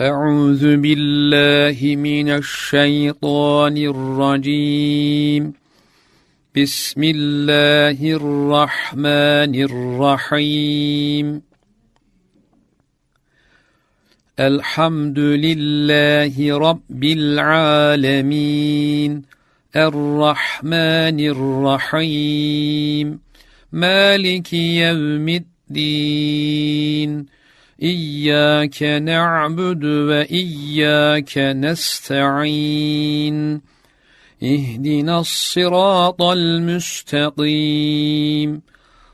أعوذ بالله من الشيطان الرجيم. بسم الله الرحمن الرحيم. الحمد لله رب العالمين الرحمن الرحيم مالك يوم الدين إياك نعبد وإياك نستعين اهدنا الصراط المستقيم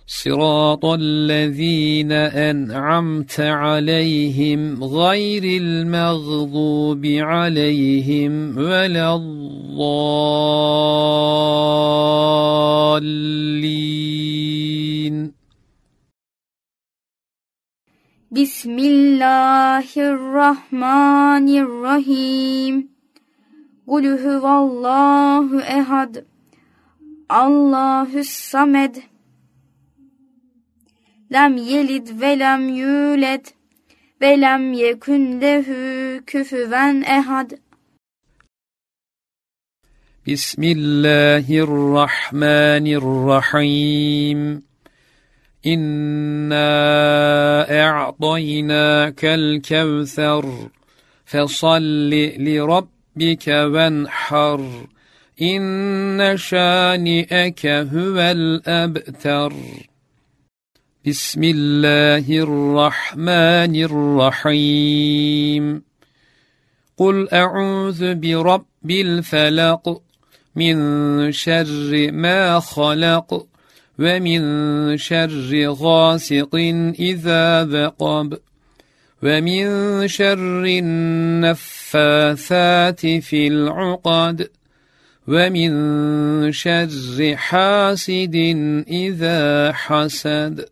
صراط الذين أنعمت عليهم غير المغضوب عليهم ولا الضالين. بسم الله الرحمن الرحيم. قل هو الله أحد الله الصمد لم يلد ولم يولد ولم يكن له كفوا أحد. بسم الله الرحمن الرحيم. إنا أعطيناك الكوثر فصل لربك وانحر إن شانئك هو الأبتر. بسم الله الرحمن الرحيم. قل أعوذ برب الفلق من شر ما خلق ومن شر غاسق إذا وقب ومن شر النفاثات في العقد ومن شر حاسد إذا حسد.